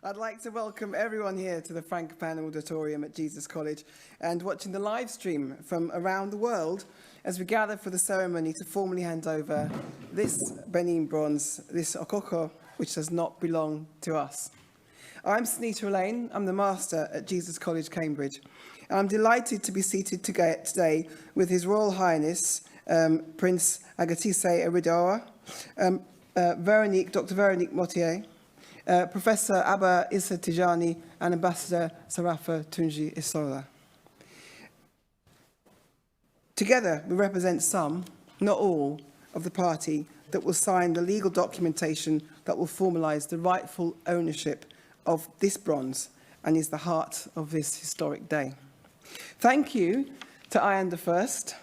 I'd like to welcome everyone here to the Frankopan Auditorium at Jesus College and watching the live stream from around the world as we gather for the ceremony to formally hand over this Benin bronze, this okoko, which does not belong to us. I'm Sunita Elaine. I'm the Master at Jesus College, Cambridge. And I'm delighted to be seated today with His Royal Highness, Prince Agatise Eridoa, Dr. Veronique Motier, Professor Abba Issa Tijani, and Ambassador Sarafa Tunji Isola. Together, we represent some, not all, of the party that will sign the legal documentation that will formalise the rightful ownership of this bronze and is the heart of this historic day. Thank you to Ian the First,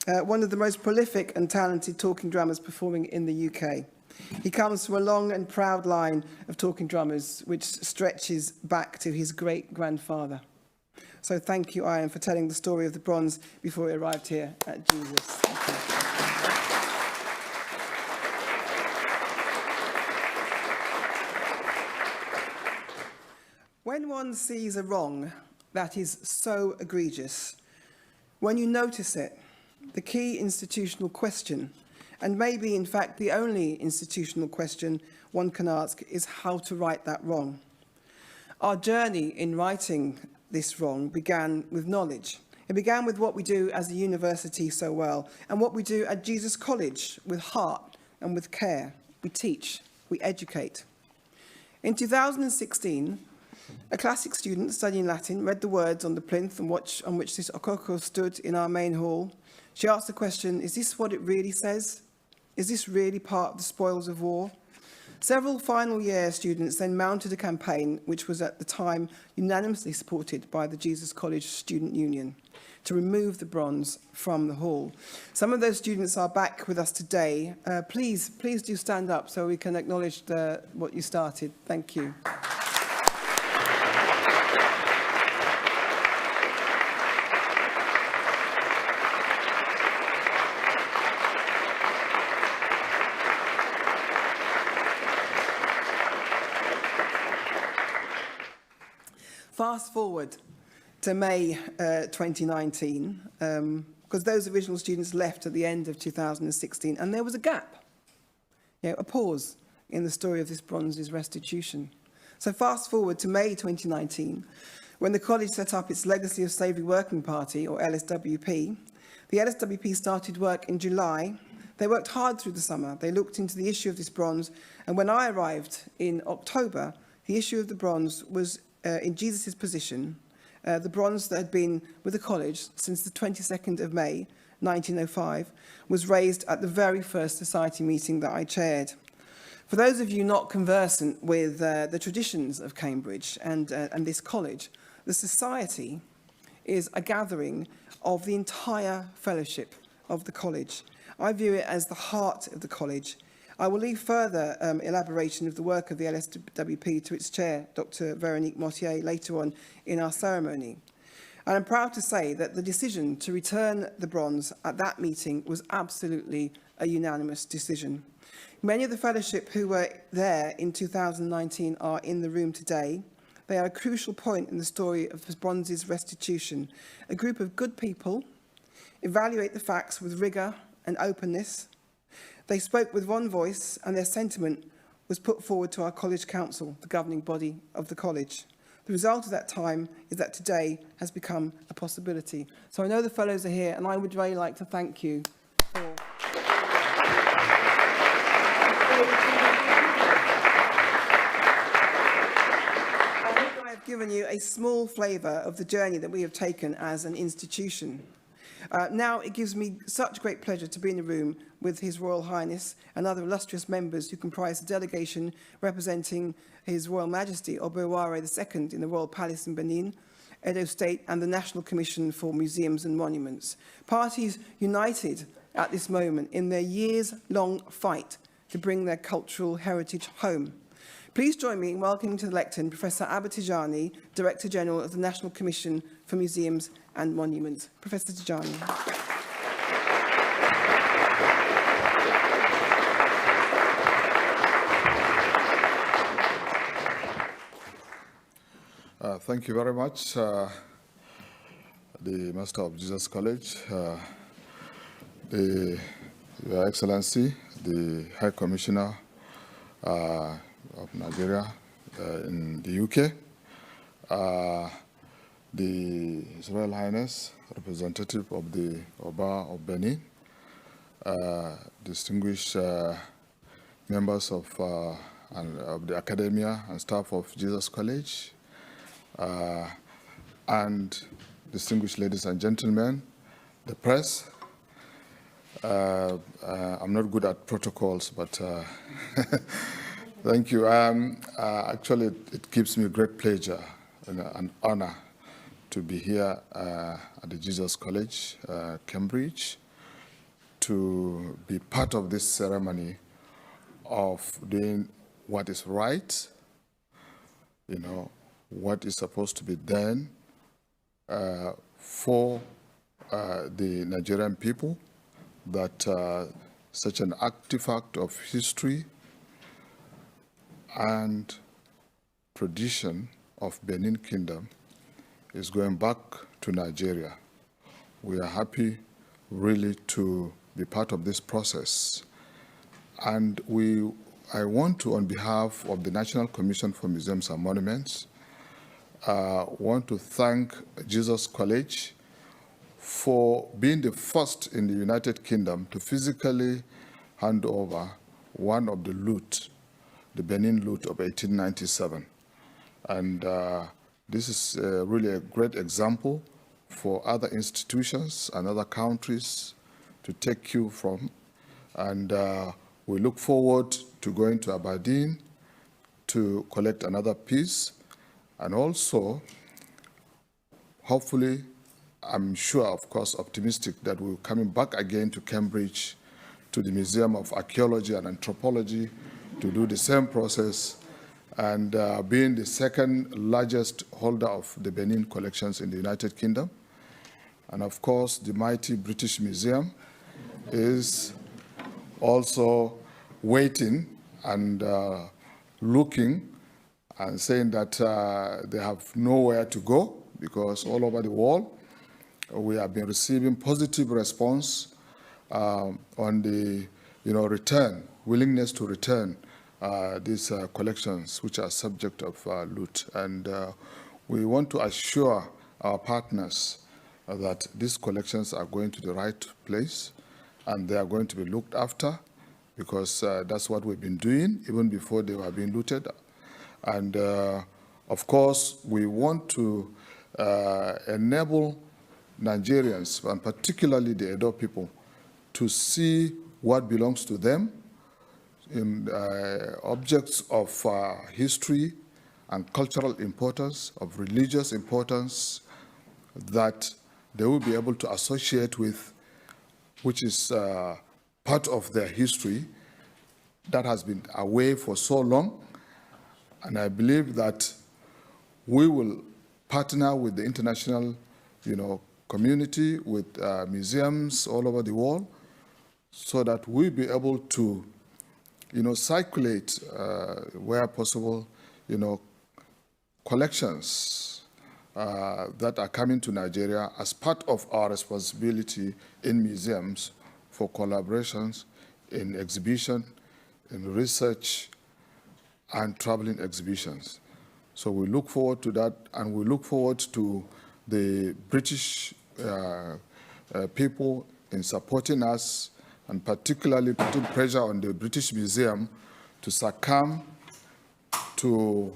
one of the most prolific and talented talking drummers performing in the UK. He comes from a long and proud line of talking drummers which stretches back to his great-grandfather. So thank you, Ian, for telling the story of the bronze before he arrived here at Jesus. Thank you. When one sees a wrong that is so egregious, when you notice it, the key institutional question, and maybe in fact the only institutional question one can ask, is how to right that wrong. Our journey in righting this wrong began with knowledge. It began with what we do as a university so well, and what we do at Jesus College with heart and with care. We teach, we educate. In 2016, a classic student studying Latin read the words on the plinth on which this okoko stood in our main hall. She asked the question, is this what it really says? Is this really part of the spoils of war? Several final year students then mounted a campaign which was at the time unanimously supported by the Jesus College Student Union to remove the bronze from the hall. Some of those students are back with us today. Please do stand up so we can acknowledge what you started. Thank you. Fast forward to May 2019, because those original students left at the end of 2016, and there was a gap, a pause in the story of this bronze's restitution. So fast forward to May 2019, when the college set up its Legacy of Slavery Working Party, or LSWP. The LSWP started work in July. They worked hard through the summer. They looked into the issue of this bronze, and when I arrived in October, the issue of the bronze was in Jesus' position, the bronze that had been with the college since the 22nd of May, 1905, was raised at the very first society meeting that I chaired. For those of you not conversant with the traditions of Cambridge and this college, the society is a gathering of the entire fellowship of the college. I view it as the heart of the college. I will leave further elaboration of the work of the LSWP to its chair, Dr. Veronique Motier, later on in our ceremony. And I'm proud to say that the decision to return the bronze at that meeting was absolutely a unanimous decision. Many of the fellowship who were there in 2019 are in the room today. They are a crucial point in the story of the bronze's restitution. A group of good people evaluate the facts with rigour and openness. They spoke with one voice, and their sentiment was put forward to our college council, the governing body of the college. The result of that time is that today has become a possibility. So I know the fellows are here, and I would really like to thank you for... I hope I have given you a small flavour of the journey that we have taken as an institution. Now it gives me such great pleasure to be in the room with His Royal Highness and other illustrious members who comprise the delegation representing His Royal Majesty Oberware II in the Royal Palace in Benin, Edo State and the National Commission for Museums and Monuments. Parties united at this moment in their years-long fight to bring their cultural heritage home. Please join me in welcoming to the lectern Professor Abba Tijani, Director General of the National Commission for Museums and Monuments. Professor Tijani. Thank you very much, the Master of Jesus College, Your Excellency, the High Commissioner of Nigeria in the UK, the His Royal Highness, representative of the Oba of Benin, distinguished members of the academia and staff of Jesus College, and distinguished ladies and gentlemen, the press. I'm not good at protocols, but thank you. Actually, it gives me great pleasure and an honor to be here at the Jesus College, Cambridge, to be part of this ceremony of doing what is right, what is supposed to be done for the Nigerian people, that such an artifact of history and tradition of Benin Kingdom is going back to Nigeria. We are happy really to be part of this process. And I want to, on behalf of the National Commission for Museums and Monuments, want to thank Jesus College for being the first in the United Kingdom to physically hand over one of the loot, the Benin loot of 1897. And this is really a great example for other institutions and other countries to take cue from. And we look forward to going to Aberdeen to collect another piece. And also, hopefully, I'm sure, of course, optimistic that we're coming back again to Cambridge, to the Museum of Archaeology and Anthropology, to do the same process, and being the second largest holder of the Benin collections in the United Kingdom. And of course, the mighty British Museum is also waiting and looking and saying that they have nowhere to go, because all over the world we have been receiving positive response on the willingness to return these collections, which are subject of loot. And we want to assure our partners that these collections are going to the right place and they are going to be looked after, because that's what we've been doing even before they were being looted. And of course, we want to enable Nigerians, and particularly the Edo people, to see what belongs to them in objects of history and cultural importance, of religious importance, that they will be able to associate with, which is part of their history that has been away for so long. And I believe that we will partner with the international, community, with museums all over the world, so that we'll be able to, circulate where possible, collections that are coming to Nigeria as part of our responsibility in museums for collaborations in exhibition, in research, and traveling exhibitions. So we look forward to that, and we look forward to the British people in supporting us, and particularly putting pressure on the British Museum to succumb to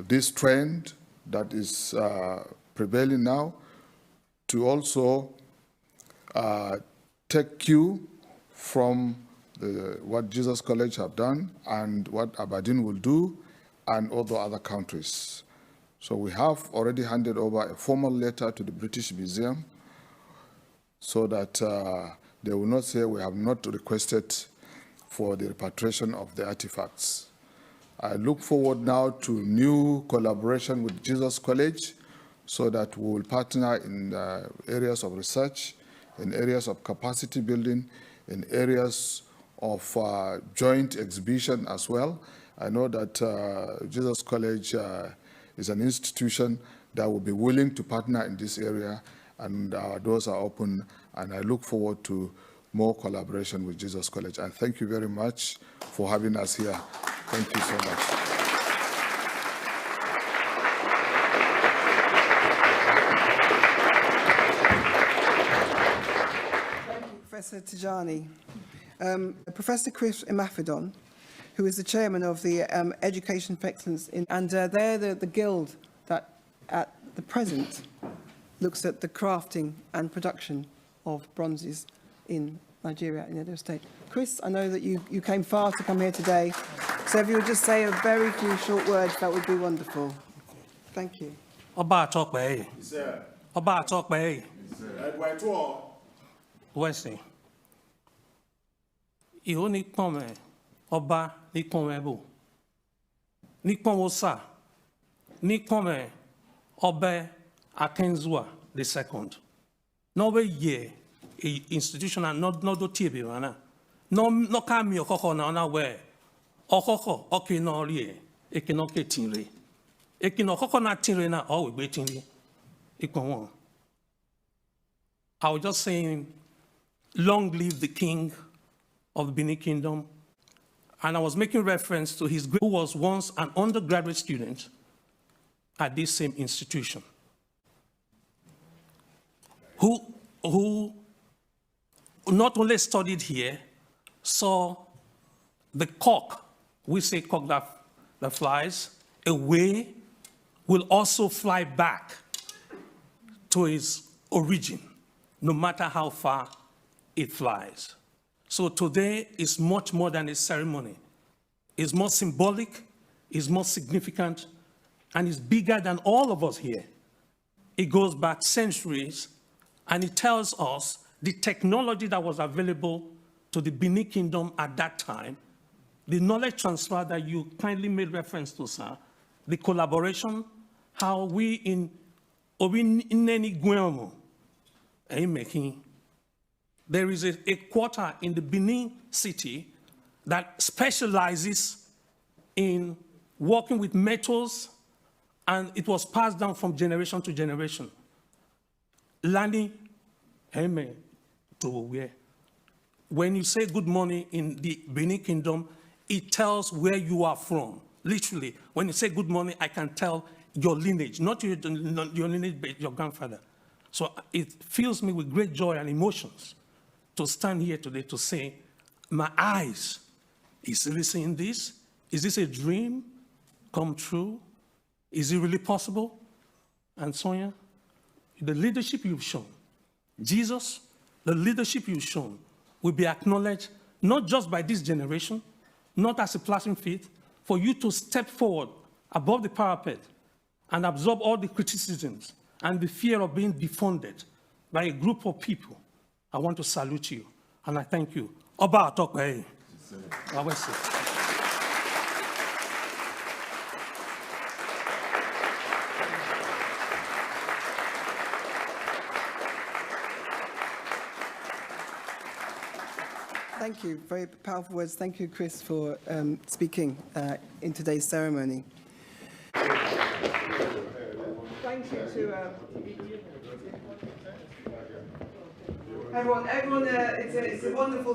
this trend that is prevailing now, to also take cue from what Jesus College have done and what Aberdeen will do, and other countries. So we have already handed over a formal letter to the British Museum, so that they will not say we have not requested for the repatriation of the artifacts. I look forward now to new collaboration with Jesus College, so that we will partner in areas of research, in areas of capacity building, in areas of joint exhibition as well. I know that Jesus College is an institution that will be willing to partner in this area, and our doors are open, and I look forward to more collaboration with Jesus College. And thank you very much for having us here. Thank you so much. Thank you, Professor Tijani. Professor Chris Imafidon, who is the chairman of the Education for Excellence, and they're the guild that at the present looks at the crafting and production of bronzes in Nigeria, in Edo State. Chris, I know that you came far to come here today, so if you would just say a very few short words, that would be wonderful. Thank you. Oba talk by. Oba talk by. Wesi. Iho ni pon me. Oba ni pon me bo. Ni pon wo sa. Ni pon me. Oba Akenzua the second. No we ye institutional not do tiebe wana. No kami okoko na ona we. Okoko oke no rie. Eke no ke tinre. Eke no okoko na tinre na o we gbe tinre. Ikon won. I was just saying, long live the king of the Benin Kingdom. And I was making reference to his who was once an undergraduate student at this same institution, who not only studied here, saw the cock, we say cock that flies away, will also fly back to his origin, no matter how far it flies. So today is much more than a ceremony. It's more symbolic, it's more significant, and it's bigger than all of us here. It goes back centuries, and it tells us the technology that was available to the Benin Kingdom at that time, the knowledge transfer that you kindly made reference to, sir, the collaboration, how we in Obineni Guemo, making. There is a quarter in the Benin city that specializes in working with metals, and it was passed down from generation to generation. Landing, to where? When you say good morning in the Benin Kingdom, it tells where you are from. Literally, when you say good morning, I can tell your lineage, not your lineage, but your grandfather. So it fills me with great joy and emotions to stand here today to say, my eyes, is really seeing this? Is this a dream come true? Is it really possible? And Sonia, the leadership you've shown, Jesus, the leadership you've shown will be acknowledged not just by this generation, not as a plastic feat, for you to step forward above the parapet and absorb all the criticisms and the fear of being defunded by a group of people. I want to salute you, and I thank you. Oba Atokwe. Thank you. Very powerful words. Thank you, Chris, for speaking in today's ceremony. Thank you to everyone. It's a wonderful